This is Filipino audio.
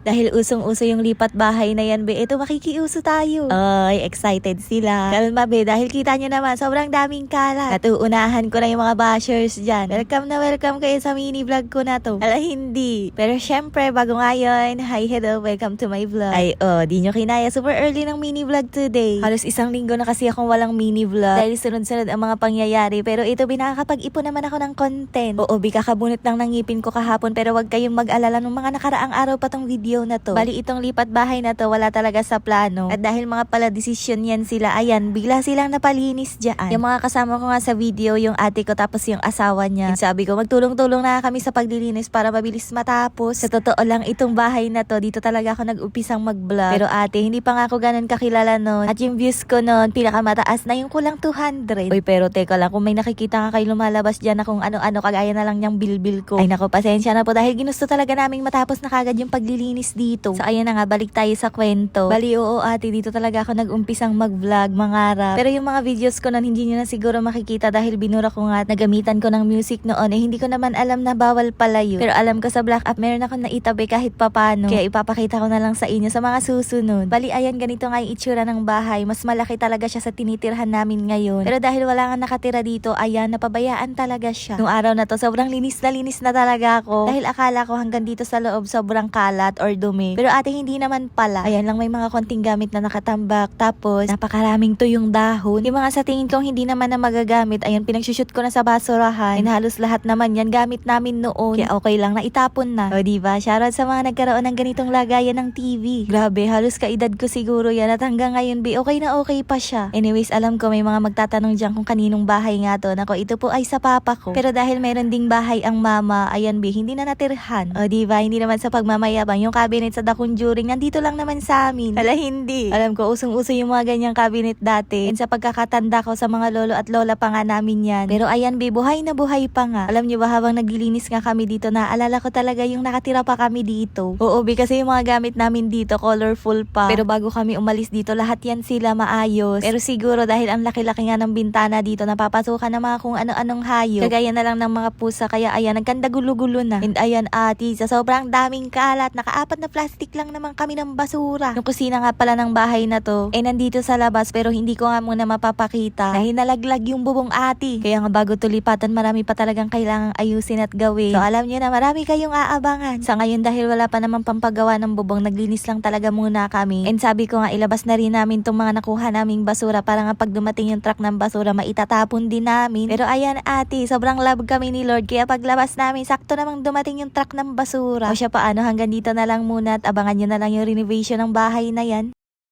Dahil usong-uso yung lipat bahay na yan, be. Ito, makikiuso tayo. Ay, excited sila. Kalma, be. Dahil kita nyo naman, sobrang daming kalat. At uunahan ko na yung mga bashers dyan. Welcome na welcome kayo sa mini vlog ko na to. Ala, hindi. Pero syempre, bago ngayon, hi, hello, welcome to my vlog. Ay, di nyo kinaya. Super early ng mini vlog today. Halos isang linggo na kasi akong walang mini vlog. Dahil sunod-sunod ang mga pangyayari. Pero ito, binakakapag-ipon naman ako ng content. Oo, kakabunot lang ng ngipin ko kahapon. Pero wag kayong mag-alala nung mga nakaraang araw pa tong video na to. Bali itong lipat bahay na to wala talaga sa plano. At dahil mga pala desisyon yan sila, ayan, bigla silang napalinis dyan. Yung mga kasama ko nga sa video, yung ate ko tapos yung asawa niya. Sabi ko, magtulong-tulong na kami sa paglilinis para mabilis matapos. Sa totoo lang, itong bahay na to, dito talaga ako nag-upisang mag-vlog. Pero ate, hindi pa nga ako ganun kakilala nun. At yung views ko nun, pinakamataas na yung kulang 200. Uy, pero teka lang, kung may nakikita nga kayo lumalabas dyan na kung ano-ano, kagaya na lang niyang bilbil ko. Ay nako, pasensya na po dahil ginusto talaga naming matapos na kagad yung paglilinis dito. So ayan na nga, balik tayo sa kwento. Bali oo ate, dito talaga ako nag-umpisang mag-vlog, mangarap. Pero yung mga videos ko nun, hindi nyo na siguro makikita dahil binura ko nga, nagamitan ko ng music noon. Hindi ko naman alam na bawal pala yun. Pero alam ko sa Black App, meron akong naitabi kahit papano. Kaya ipapakita ko na lang sa inyo sa mga susunod. Bali ayan, ganito nga yung itsura ng bahay. Mas malaki talaga siya sa tinitirhan namin ngayon. Pero dahil wala nga nakatira dito, ayan, napabayaan talaga siya. Nung araw na to, sobrang linis na talaga ako. Dahil akala ko hanggang dito sa loob sobrang kalat or dumi. Pero ate, hindi naman pala. Ayan lang, may mga konting gamit na nakatambak. Tapos, napakaraming to yung dahon. Yung mga sa tingin kong hindi naman na magagamit, ayan, pinagsushoot ko na sa basurahan. And halos lahat naman yan, gamit namin noon. Kaya okay lang na itapon na. O diba? Shoutout sa mga nagkaroon ng ganitong lagayan ng TV. Grabe, halos kaedad ko siguro yan. At hanggang ngayon, okay na okay pa siya. Anyways, alam ko may mga magtatanong dyan kung kaninong bahay nga to. Nako, ito po ay sa papa ko. Pero dahil meron ding bahay ang mama, ayan hindi na natirhan. O diba? Hindi naman sa pagmamayabang. Yung cabinet sa The Conjuring, nandito lang naman sa amin. Ala, hindi. Alam ko, usong-uso yung mga ganyang cabinet dati. And sa pagkakatanda ko sa mga lolo at lola pa nga namin yan. Pero ayan, buhay na buhay pa nga. Alam nyo ba, habang naglilinis nga kami dito, naalala ko talaga yung nakatira pa kami dito. Oo, kasi yung mga gamit namin dito, colorful pa. Pero bago kami umalis dito, lahat yan sila maayos. Pero siguro dahil ang laki-laki nga ng bintana dito, napapasukan ng mga kung ano-anong hayop. Kagaya na lang ng mga pusa, kaya ayan, nagkanda gulo-gulo na. And ayan ate, sa sobrang daming kalat, nakaapat na plastic lang naman kami ng basura. Yung kusina nga pala ng bahay na to, nandito sa labas, pero hindi ko nga muna mapapakita dahil nalaglag yung bubong ate. Kaya nga bago tulipatan, marami pa talagang kailangang ayusin at gawin. So alam nyo na, marami kayong aabangan. Sa ngayon, dahil wala pa naman pampagawa ng bubong, naglinis lang talaga muna kami. And sabi ko nga, ilabas na rin namin tong mga nakuha naming basura para nga pag dumating yung truck ng basura, maitatapon din namin. Pero ayan ate, sobrang love kami ni Lord, kaya paglabas namin, sakto namang dumating yung truck ng basura. O siya, paano, hanggang dito na lang muna at abangan nyo na lang yung renovation ng bahay na yan.